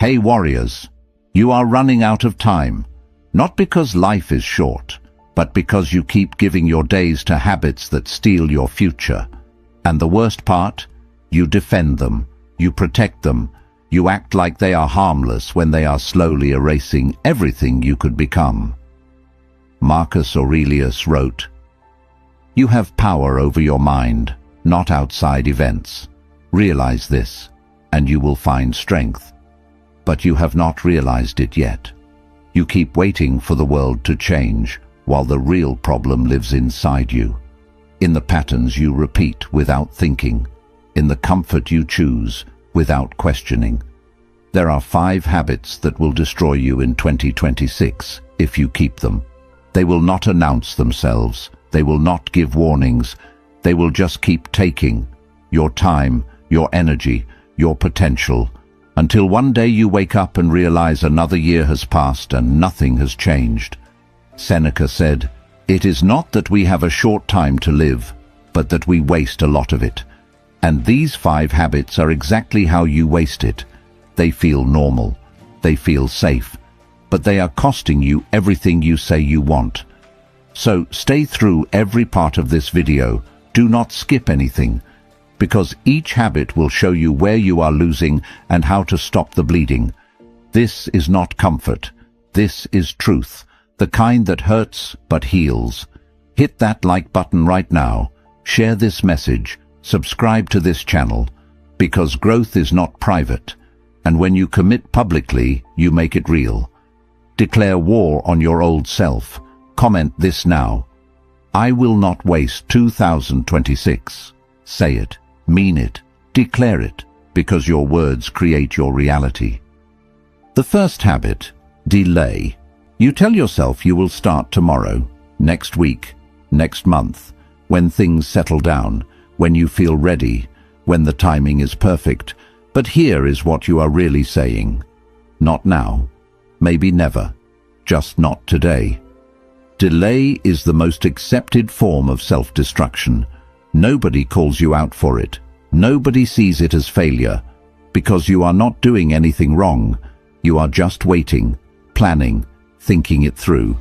Hey warriors, you are running out of time, not because life is short, but because you keep giving your days to habits that steal your future. And the worst part, you defend them, you protect them, you act like they are harmless when they are slowly erasing everything you could become. Marcus Aurelius wrote, "You have power over your mind, not outside events. Realize this, and you will find strength. But you have not realized it yet. You keep waiting for the world to change, while the real problem lives inside you. In the patterns you repeat without thinking, in the comfort you choose without questioning. There are 5 habits that will destroy you in 2026 if you keep them. They will not announce themselves, they will not give warnings, they will just keep taking your time, your energy, your potential, until one day you wake up and realize another year has passed and nothing has changed." Seneca said, "It is not that we have a short time to live, but that we waste a lot of it. And these 5 habits are exactly how you waste it. They feel normal, they feel safe, but they are costing you everything you say you want. So stay through every part of this video, do not skip anything, because each habit will show you where you are losing and how to stop the bleeding. This is not comfort, this is truth, the kind that hurts but heals. Hit that like button right now, share this message, subscribe to this channel, because growth is not private, and when you commit publicly, you make it real. Declare war on your old self. Comment this now. I will not waste 2026. Say it, mean it, declare it, because your words create your reality. The first habit, delay. You tell yourself you will start tomorrow, next week, next month, when things settle down, when you feel ready, when the timing is perfect. But here is what you are really saying. Not now, maybe never, just not today. Delay is the most accepted form of self-destruction. Nobody calls you out for it. Nobody sees it as failure, because you are not doing anything wrong. You are just waiting, planning, thinking it through.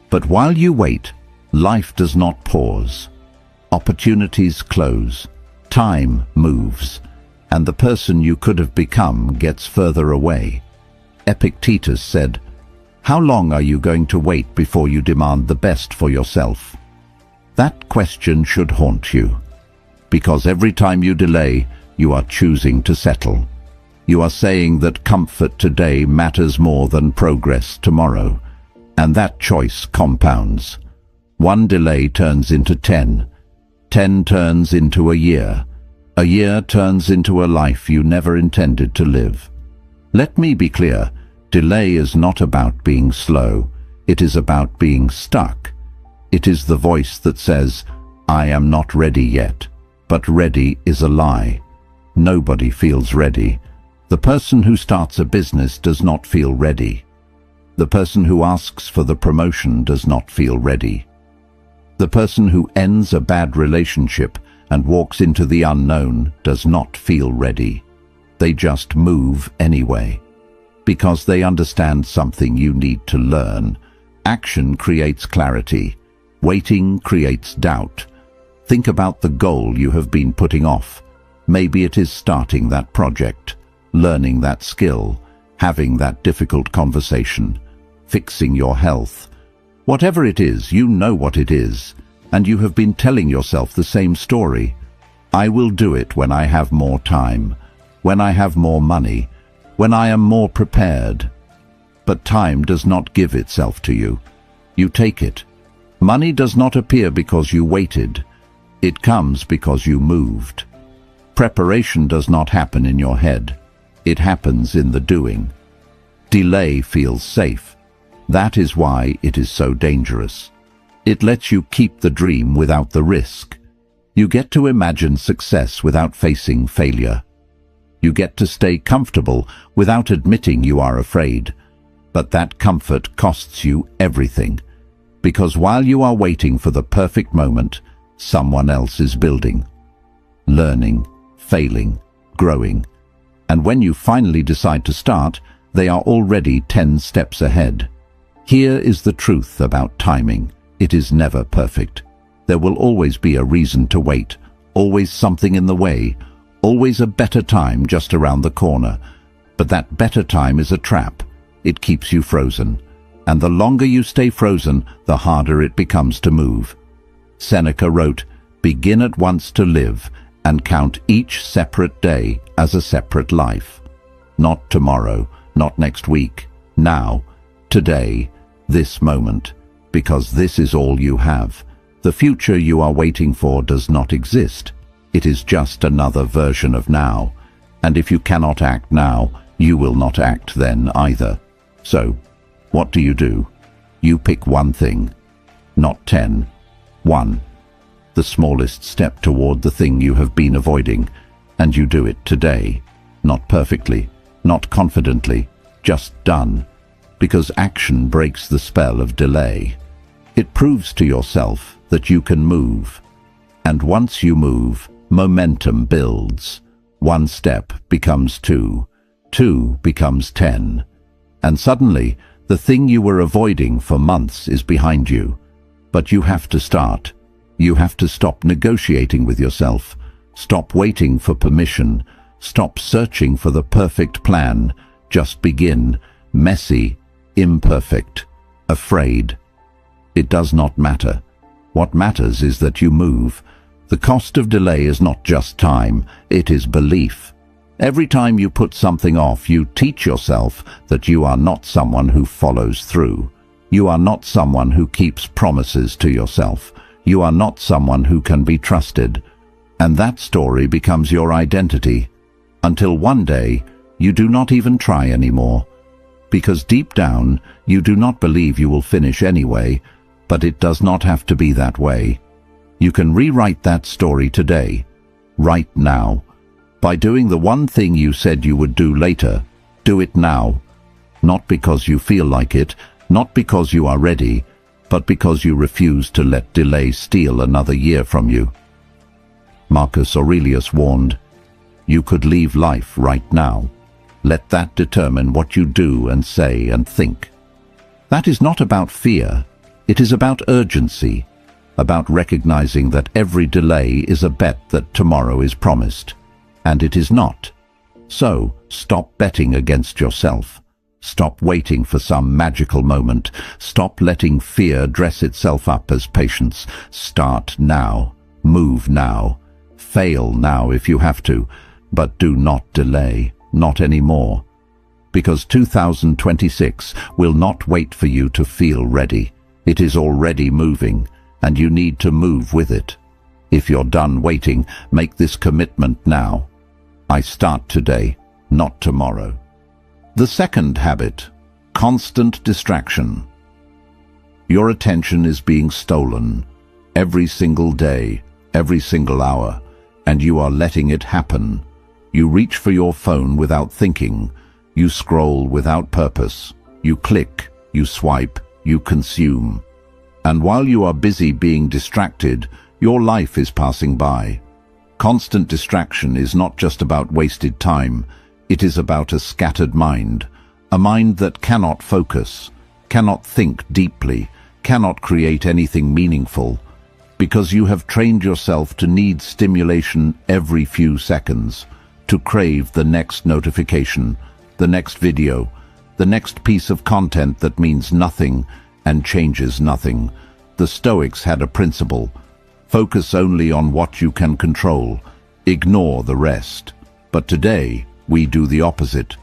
But while you wait, life does not pause. Opportunities close, time moves, and the person you could have become gets further away. Epictetus said, "How long are you going to wait before you demand the best for yourself?" That question should haunt you, because every time you delay, you are choosing to settle. You are saying that comfort today matters more than progress tomorrow, and that choice compounds. One delay turns into 10, 10 turns into a year turns into a life you never intended to live. Let me be clear, delay is not about being slow, it is about being stuck. It is the voice that says, "I am not ready yet," but ready is a lie. Nobody feels ready. The person who starts a business does not feel ready. The person who asks for the promotion does not feel ready. The person who ends a bad relationship and walks into the unknown does not feel ready. They just move anyway, because they understand something you need to learn. Action creates clarity. Waiting creates doubt. Think about the goal you have been putting off. Maybe it is starting that project, learning that skill, having that difficult conversation, fixing your health. Whatever it is, you know what it is, and you have been telling yourself the same story. I will do it when I have more time, when I have more money, when I am more prepared. But time does not give itself to you. You take it. Money does not appear because you waited. It comes because you moved. Preparation does not happen in your head. It happens in the doing. Delay feels safe. That is why it is so dangerous. It lets you keep the dream without the risk. You get to imagine success without facing failure. You get to stay comfortable without admitting you are afraid. But that comfort costs you everything. Because while you are waiting for the perfect moment, someone else is building, learning, failing, growing. And when you finally decide to start, they are already 10 steps ahead. Here is the truth about timing. It is never perfect. There will always be a reason to wait, always something in the way, always a better time just around the corner. But that better time is a trap. It keeps you frozen. And the longer you stay frozen, the harder it becomes to move. Seneca wrote, "Begin at once to live, and count each separate day as a separate life." Not tomorrow, not next week, now, today, this moment, because this is all you have. The future you are waiting for does not exist. It is just another version of now. And if you cannot act now, you will not act then either. So, what do? You pick one thing, not 10. One. The smallest step toward the thing you have been avoiding, and you do it today. Not perfectly, not confidently, just done. Because action breaks the spell of delay. It proves to yourself that you can move. And once you move, momentum builds. One step becomes 2. 2 becomes 10. And suddenly, the thing you were avoiding for months is behind you. But you have to start. You have to stop negotiating with yourself. Stop waiting for permission. Stop searching for the perfect plan. Just begin. Messy, imperfect, afraid. It does not matter. What matters is that you move. The cost of delay is not just time, it is belief. Every time you put something off, you teach yourself that you are not someone who follows through. You are not someone who keeps promises to yourself. You are not someone who can be trusted. And that story becomes your identity. Until one day, you do not even try anymore. Because deep down, you do not believe you will finish anyway, but it does not have to be that way. You can rewrite that story today, right now. By doing the one thing you said you would do later, do it now. Not because you feel like it, not because you are ready, but because you refuse to let delay steal another year from you. Marcus Aurelius warned, "You could leave life right now. Let that determine what you do and say and think." That is not about fear. It is about urgency, about recognizing that every delay is a bet that tomorrow is promised, and it is not. So, stop betting against yourself. Stop waiting for some magical moment. Stop letting fear dress itself up as patience. Start now. Move now. Fail now if you have to, but do not delay, not anymore. Because 2026 will not wait for you to feel ready. It is already moving, and you need to move with it. If you're done waiting, make this commitment now. I start today, not tomorrow. The second habit, constant distraction. Your attention is being stolen every single day, every single hour, and you are letting it happen. You reach for your phone without thinking. You scroll without purpose. You click, you swipe, you consume. And while you are busy being distracted, your life is passing by. Constant distraction is not just about wasted time. It is about a scattered mind, a mind that cannot focus, cannot think deeply, cannot create anything meaningful, because you have trained yourself to need stimulation every few seconds, to crave the next notification, the next video, the next piece of content that means nothing and changes nothing. The Stoics had a principle: focus only on what you can control, ignore the rest. But today, we do the opposite.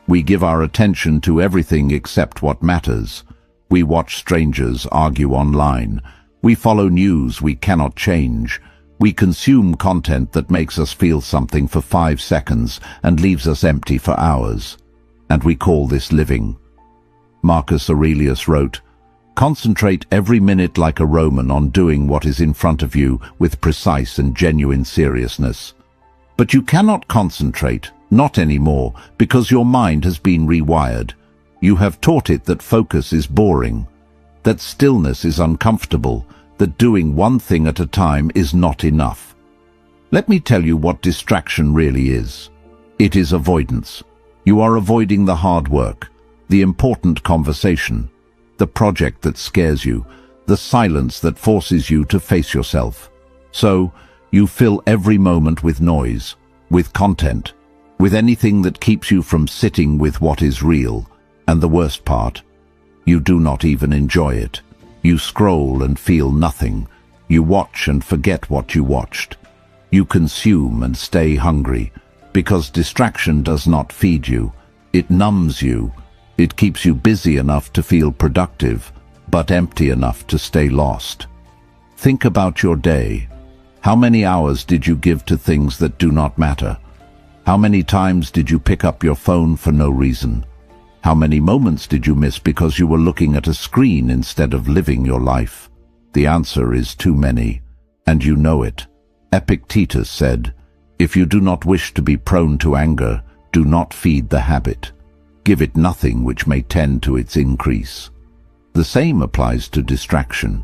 We give our attention to everything except what matters. We watch strangers argue online. We follow news we cannot change. We consume content that makes us feel something for 5 seconds and leaves us empty for hours. And we call this living. Marcus Aurelius wrote, "Concentrate every minute like a Roman on doing what is in front of you with precise and genuine seriousness." But you cannot concentrate, not anymore, because your mind has been rewired. You have taught it that focus is boring, that stillness is uncomfortable, that doing one thing at a time is not enough. Let me tell you what distraction really is. It is avoidance. You are avoiding the hard work, the important conversation, the project that scares you, the silence that forces you to face yourself. So, you fill every moment with noise, with content, with anything that keeps you from sitting with what is real. And the worst part, you do not even enjoy it. You scroll and feel nothing. You watch and forget what you watched. You consume and stay hungry, because distraction does not feed you. It numbs you. It keeps you busy enough to feel productive, but empty enough to stay lost. Think about your day. How many hours did you give to things that do not matter? How many times did you pick up your phone for no reason? How many moments did you miss because you were looking at a screen instead of living your life? The answer is too many, and you know it. Epictetus said, "If you do not wish to be prone to anger, do not feed the habit. Give it nothing which may tend to its increase." The same applies to distraction.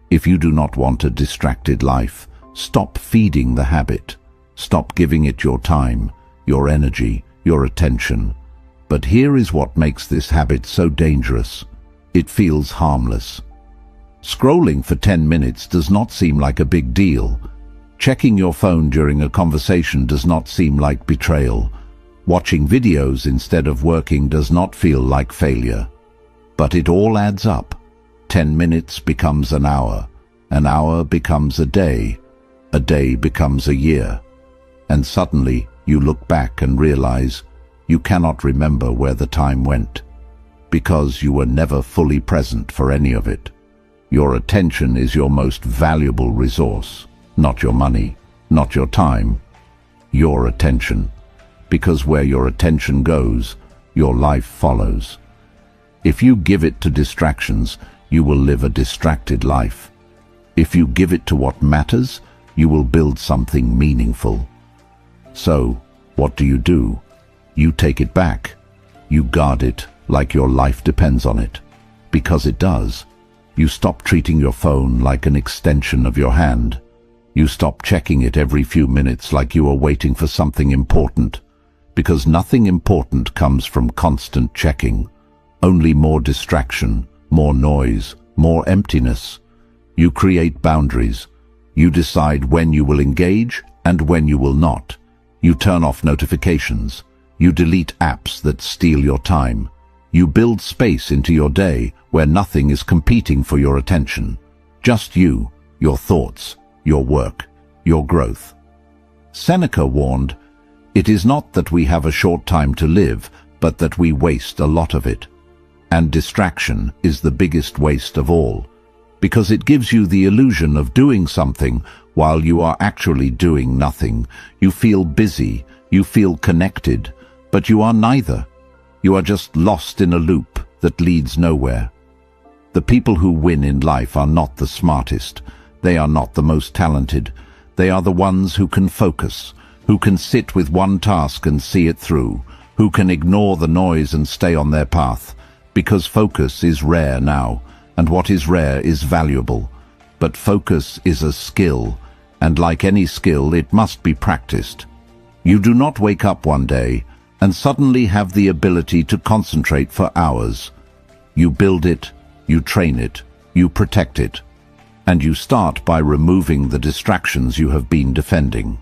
If you do not want a distracted life, stop feeding the habit. Stop giving it your time, your energy, your attention. But here is what makes this habit so dangerous. It feels harmless. Scrolling for 10 minutes does not seem like a big deal. Checking your phone during a conversation does not seem like betrayal. Watching videos instead of working does not feel like failure. But it all adds up. 10 minutes becomes an hour becomes a day becomes a year. And suddenly you look back and realize you cannot remember where the time went, because you were never fully present for any of it. Your attention is your most valuable resource, not your money, not your time, your attention. Because where your attention goes, your life follows. If you give it to distractions, you will live a distracted life. If you give it to what matters, you will build something meaningful. So, what do? You take it back. You guard it like your life depends on it. Because it does. You stop treating your phone like an extension of your hand. You stop checking it every few minutes like you are waiting for something important. Because nothing important comes from constant checking. Only more distraction, more noise, more emptiness. You create boundaries. You decide when you will engage and when you will not. You turn off notifications. You delete apps that steal your time. You build space into your day where nothing is competing for your attention. Just you, your thoughts, your work, your growth. Seneca warned, "It is not that we have a short time to live, but that we waste a lot of it." And distraction is the biggest waste of all, because it gives you the illusion of doing something while you are actually doing nothing. You feel busy, you feel connected, but you are neither. You are just lost in a loop that leads nowhere. The people who win in life are not the smartest. They are not the most talented. They are the ones who can focus, who can sit with one task and see it through, who can ignore the noise and stay on their path. Because focus is rare now, and what is rare is valuable. But focus is a skill, and like any skill, it must be practiced. You do not wake up one day and suddenly have the ability to concentrate for hours. You build it, you train it, you protect it, and you start by removing the distractions you have been defending.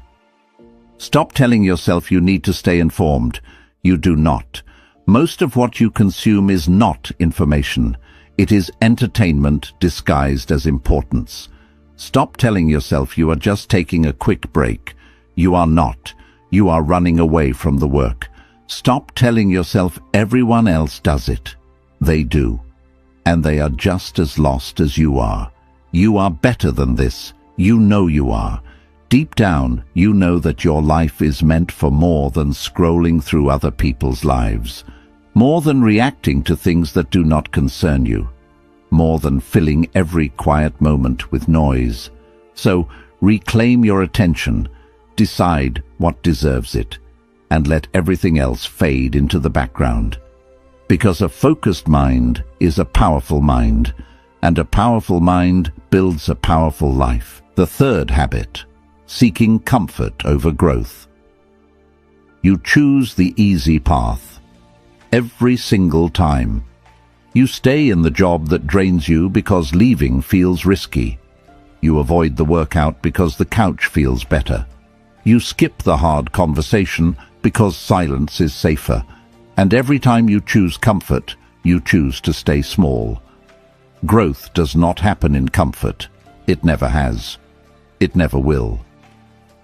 Stop telling yourself you need to stay informed. You do not. Most of what you consume is not information. It is entertainment disguised as importance. Stop telling yourself you are just taking a quick break. You are not. You are running away from the work. Stop telling yourself everyone else does it. They do. And they are just as lost as you are. You are better than this. You know you are. Deep down, you know that your life is meant for more than scrolling through other people's lives. More than reacting to things that do not concern you. More than filling every quiet moment with noise. So, reclaim your attention. Decide what deserves it. And let everything else fade into the background. Because a focused mind is a powerful mind, and a powerful mind builds a powerful life. The third habit, seeking comfort over growth. You choose the easy path. Every single time. You stay in the job that drains you because leaving feels risky. You avoid the workout because the couch feels better. You skip the hard conversation because silence is safer. And every time you choose comfort, you choose to stay small. Growth does not happen in comfort. It never has. It never will.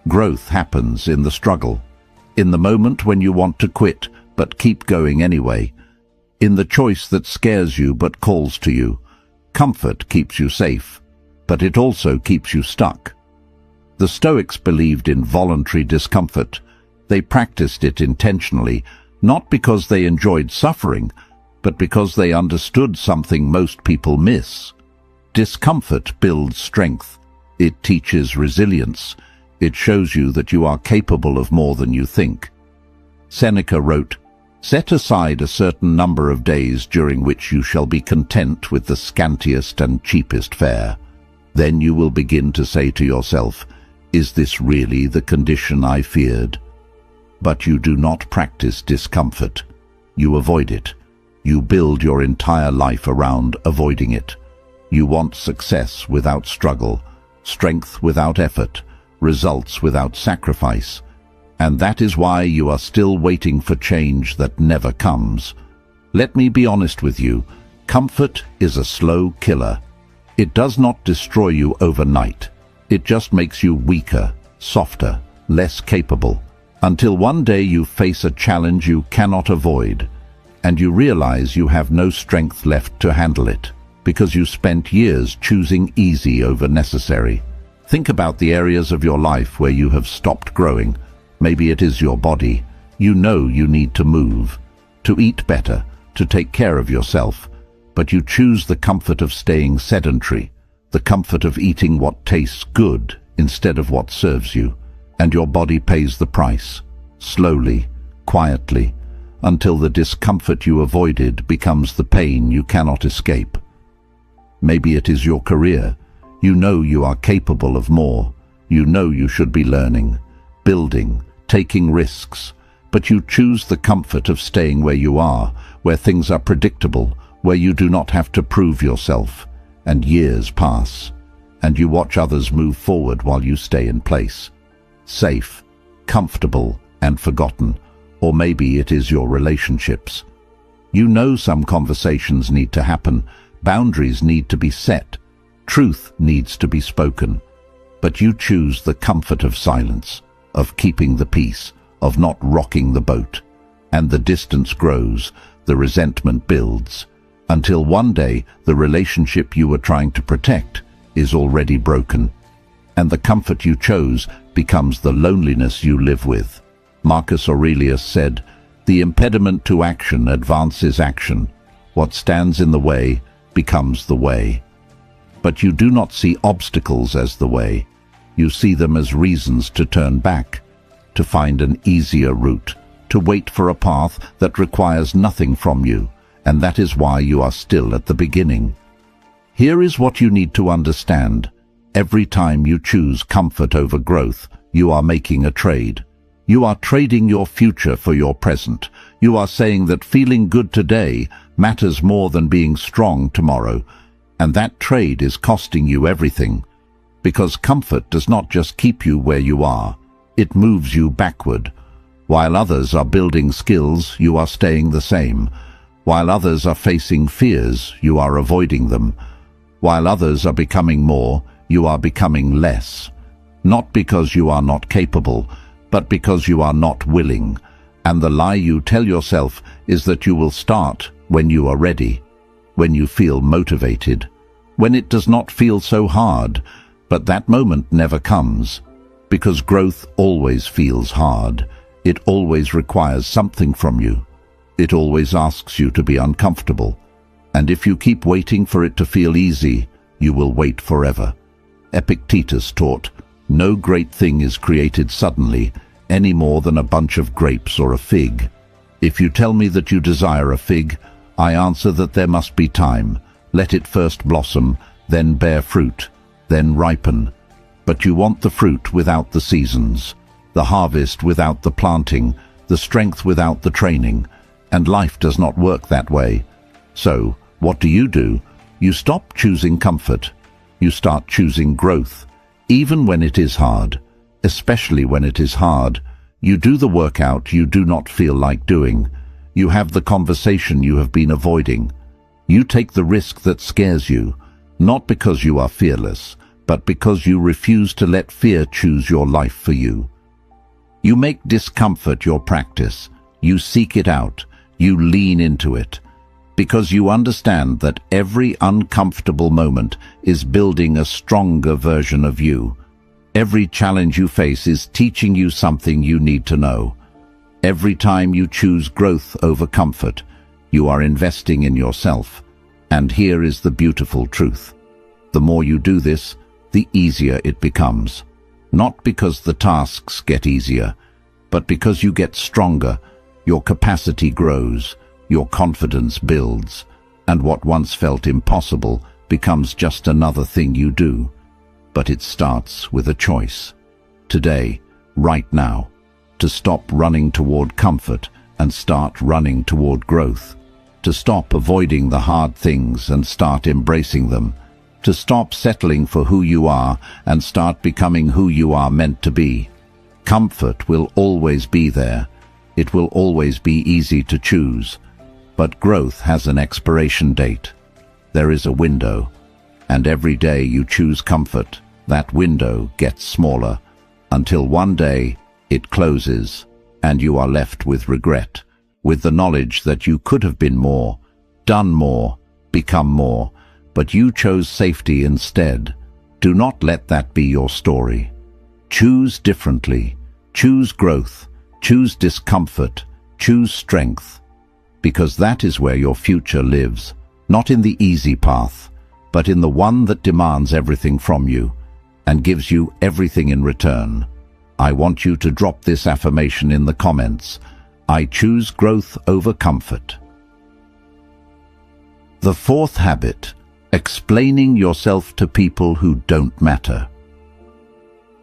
Growth happens in the struggle. In the moment when you want to quit, but keep going anyway. In the choice that scares you but calls to you. Comfort keeps you safe, but it also keeps you stuck. The Stoics believed in voluntary discomfort. They practiced it intentionally, not because they enjoyed suffering, but because they understood something most people miss. Discomfort builds strength. It teaches resilience. It shows you that you are capable of more than you think. Seneca wrote, "Set aside a certain number of days during which you shall be content with the scantiest and cheapest fare. Then you will begin to say to yourself, 'Is this really the condition I feared?' But you do not practice discomfort. You avoid it. You build your entire life around avoiding it. You want success without struggle, strength without effort, results without sacrifice. And that is why you are still waiting for change that never comes. Let me be honest with you. Comfort is a slow killer. It does not destroy you overnight. It just makes you weaker, softer, less capable, until one day you face a challenge you cannot avoid, and you realize you have no strength left to handle it, because you spent years choosing easy over necessary. Think about the areas of your life where you have stopped growing. Maybe it is your body. You know you need to move, to eat better, to take care of yourself, but you choose the comfort of staying sedentary, the comfort of eating what tastes good instead of what serves you, and your body pays the price, slowly, quietly, until the discomfort you avoided becomes the pain you cannot escape. Maybe it is your career. You know you are capable of more. You know you should be learning, building, taking risks, but you choose the comfort of staying where you are, where things are predictable, where you do not have to prove yourself, and years pass, and you watch others move forward while you stay in place. Safe, comfortable, and forgotten, or maybe it is your relationships. You know some conversations need to happen, boundaries need to be set, truth needs to be spoken, but you choose the comfort of silence, of keeping the peace, of not rocking the boat. And the distance grows, the resentment builds, until one day the relationship you were trying to protect is already broken, and the comfort you chose becomes the loneliness you live with. Marcus Aurelius said, "The impediment to action advances action. What stands in the way becomes the way." But you do not see obstacles as the way. You see them as reasons to turn back, to find an easier route, to wait for a path that requires nothing from you, and that is why you are still at the beginning. Here is what you need to understand. Every time you choose comfort over growth, you are making a trade. You are trading your future for your present. You are saying that feeling good today matters more than being strong tomorrow, and that trade is costing you everything. Because comfort does not just keep you where you are, it moves you backward. While others are building skills, you are staying the same. While others are facing fears, you are avoiding them. While others are becoming more, you are becoming less. Not because you are not capable, but because you are not willing. And the lie you tell yourself is that you will start when you are ready, when you feel motivated, when it does not feel so hard. But that moment never comes, because growth always feels hard. It always requires something from you. It always asks you to be uncomfortable. And if you keep waiting for it to feel easy, you will wait forever. Epictetus taught, "No great thing is created suddenly, any more than a bunch of grapes or a fig. If you tell me that you desire a fig, I answer that there must be time. Let it first blossom, then bear fruit, then ripen. But you want the fruit without the seasons, the harvest without the planting, the strength without the training, and life does not work that way. So, what do? You stop choosing comfort. You start choosing growth, even when it is hard. Especially when it is hard, you do the workout you do not feel like doing. You have the conversation you have been avoiding. You take the risk that scares you, not because you are fearless, but because you refuse to let fear choose your life for you. You make discomfort your practice. You seek it out. You lean into it. Because you understand that every uncomfortable moment is building a stronger version of you. Every challenge you face is teaching you something you need to know. Every time you choose growth over comfort, you are investing in yourself. And here is the beautiful truth. The more you do this, the easier it becomes. Not because the tasks get easier, but because you get stronger, your capacity grows, your confidence builds, and what once felt impossible becomes just another thing you do. But it starts with a choice. Today, right now, to stop running toward comfort and start running toward growth. To stop avoiding the hard things and start embracing them. To stop settling for who you are and start becoming who you are meant to be. Comfort will always be there. It will always be easy to choose. But growth has an expiration date. There is a window, and every day you choose comfort, that window gets smaller, until one day it closes, and you are left with regret, with the knowledge that you could have been more, done more, become more, but you chose safety instead. Do not let that be your story. Choose differently. Choose growth. Choose discomfort. Choose strength. Because that is where your future lives, not in the easy path, but in the one that demands everything from you and gives you everything in return. I want you to drop this affirmation in the comments. I choose growth over comfort. The fourth habit, explaining yourself to people who don't matter.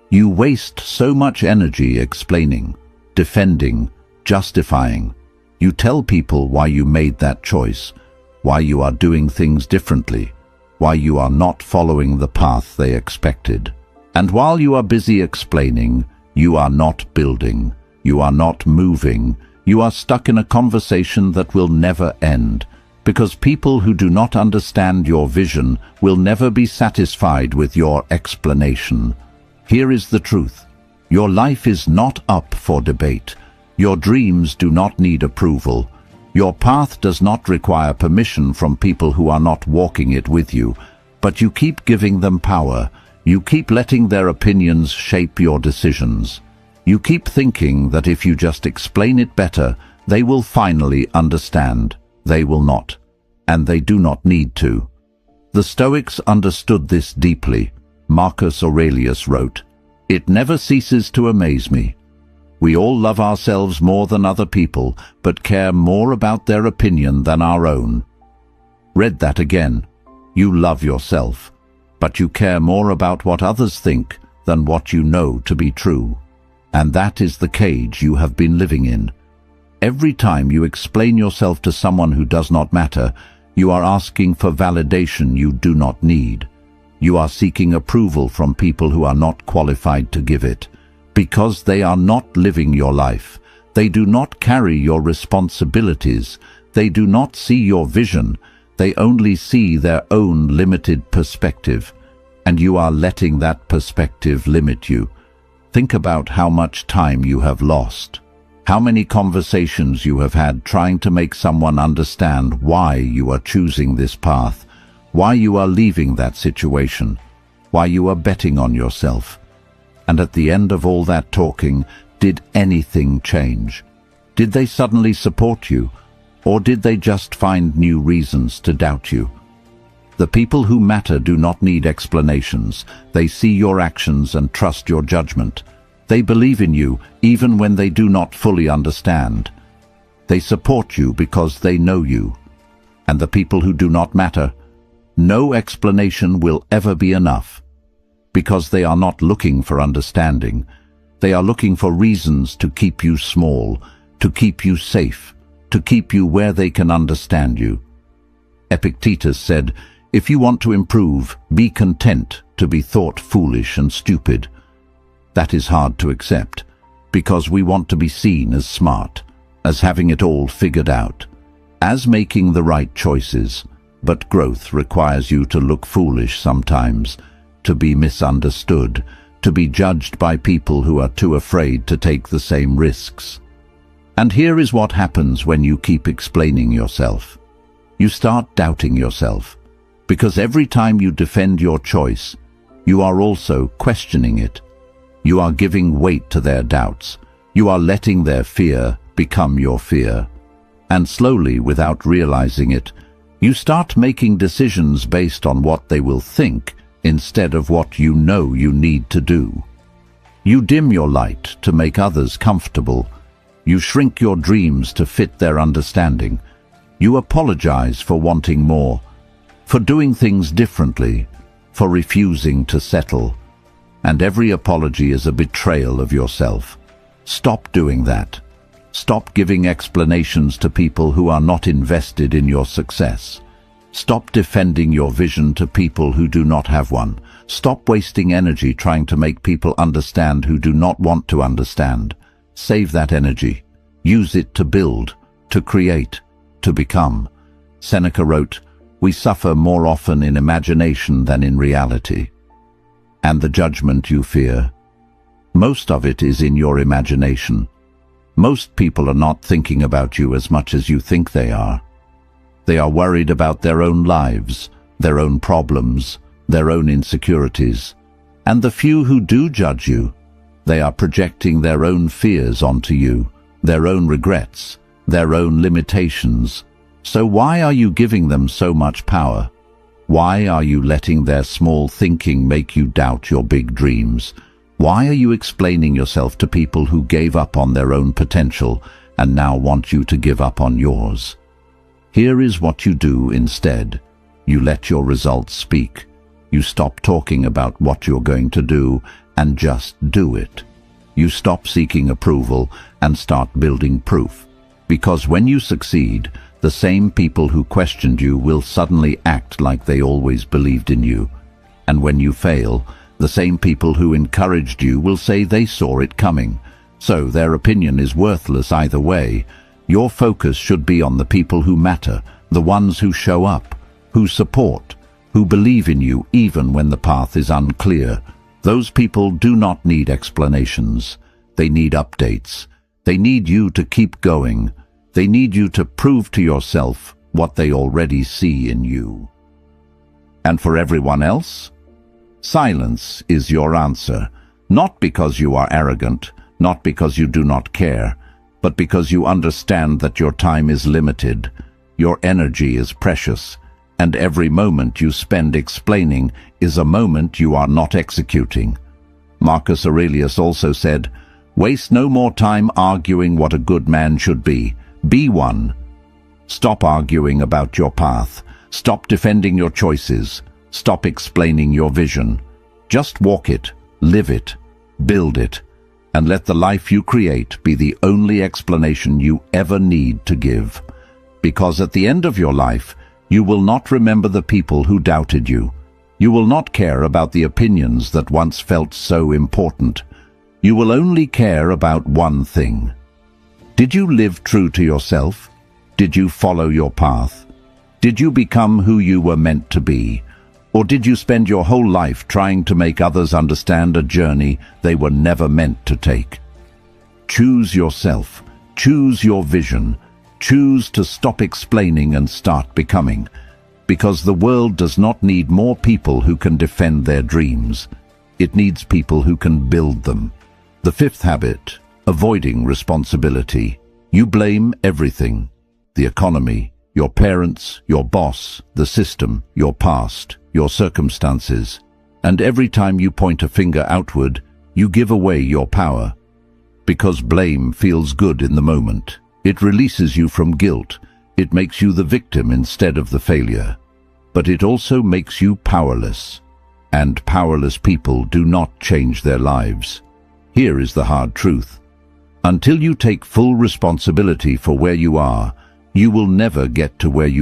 You waste so much energy explaining, defending, justifying. You tell people why you made that choice, why you are doing things differently, why you are not following the path they expected. And while you are busy explaining, you are not building, you are not moving, you are stuck in a conversation that will never end, because people who do not understand your vision will never be satisfied with your explanation. Here is the truth. Your life is not up for debate. Your dreams do not need approval. Your path does not require permission from people who are not walking it with you, but you keep giving them power. You keep letting their opinions shape your decisions. You keep thinking that if you just explain it better, they will finally understand. They will not, and they do not need to. The Stoics understood this deeply. Marcus Aurelius wrote, "It never ceases to amaze me. We all love ourselves more than other people, but care more about their opinion than our own." Read that again. You love yourself, but you care more about what others think than what you know to be true. And that is the cage you have been living in. Every time you explain yourself to someone who does not matter, you are asking for validation you do not need. You are seeking approval from people who are not qualified to give it. Because they are not living your life. They do not carry your responsibilities. They do not see your vision. They only see their own limited perspective. And you are letting that perspective limit you. Think about how much time you have lost. How many conversations you have had trying to make someone understand why you are choosing this path, why you are leaving that situation, why you are betting on yourself. And at the end of all that talking, did anything change? Did they suddenly support you, or did they just find new reasons to doubt you? The people who matter do not need explanations. They see your actions and trust your judgment. They believe in you even when they do not fully understand. They support you because they know you. And the people who do not matter, no explanation will ever be enough. Because they are not looking for understanding. They are looking for reasons to keep you small, to keep you safe, to keep you where they can understand you. Epictetus said, "If you want to improve, be content to be thought foolish and stupid." That is hard to accept, because we want to be seen as smart, as having it all figured out, as making the right choices. But growth requires you to look foolish sometimes, to be misunderstood, to be judged by people who are too afraid to take the same risks. And here is what happens when you keep explaining yourself. You start doubting yourself, because every time you defend your choice, you are also questioning it. You are giving weight to their doubts. You are letting their fear become your fear. And slowly, without realizing it, you start making decisions based on what they will think instead of what you know you need to do. You dim your light to make others comfortable. You shrink your dreams to fit their understanding. You apologize for wanting more, for doing things differently, for refusing to settle. And every apology is a betrayal of yourself. Stop doing that. Stop giving explanations to people who are not invested in your success. Stop defending your vision to people who do not have one. Stop wasting energy trying to make people understand who do not want to understand. Save that energy. Use it to build, to create, to become. Seneca wrote, "We suffer more often in imagination than in reality." And the judgment you fear, most of it is in your imagination. Most people are not thinking about you as much as you think they are. They are worried about their own lives, their own problems, their own insecurities. And the few who do judge you, they are projecting their own fears onto you, their own regrets, their own limitations. So why are you giving them so much power? Why are you letting their small thinking make you doubt your big dreams? Why are you explaining yourself to people who gave up on their own potential and now want you to give up on yours? Here is what you do instead. You let your results speak. You stop talking about what you're going to do and just do it. You stop seeking approval and start building proof. Because when you succeed, the same people who questioned you will suddenly act like they always believed in you. And when you fail, the same people who encouraged you will say they saw it coming. So their opinion is worthless either way. Your focus should be on the people who matter, the ones who show up, who support, who believe in you even when the path is unclear. Those people do not need explanations. They need updates. They need you to keep going. They need you to prove to yourself what they already see in you. And for everyone else, silence is your answer. Not because you are arrogant, not because you do not care, but because you understand that your time is limited, your energy is precious, and every moment you spend explaining is a moment you are not executing. Marcus Aurelius also said, "Waste no more time arguing what a good man should be. Be one." Stop arguing about your path. Stop defending your choices. Stop explaining your vision. Just walk it, live it, build it, and let the life you create be the only explanation you ever need to give. Because at the end of your life, you will not remember the people who doubted you. You will not care about the opinions that once felt so important. You will only care about one thing. Did you live true to yourself? Did you follow your path? Did you become who you were meant to be? Or did you spend your whole life trying to make others understand a journey they were never meant to take? Choose yourself. Choose your vision. Choose to stop explaining and start becoming. Because the world does not need more people who can defend their dreams. It needs people who can build them. The fifth habit, avoiding responsibility. You blame everything. The economy, your parents, your boss, the system, your past, your circumstances. And every time you point a finger outward, you give away your power. Because blame feels good in the moment. It releases you from guilt. It makes you the victim instead of the failure. But it also makes you powerless. And powerless people do not change their lives. Here is the hard truth. Until you take full responsibility for where you are, you will never get to where you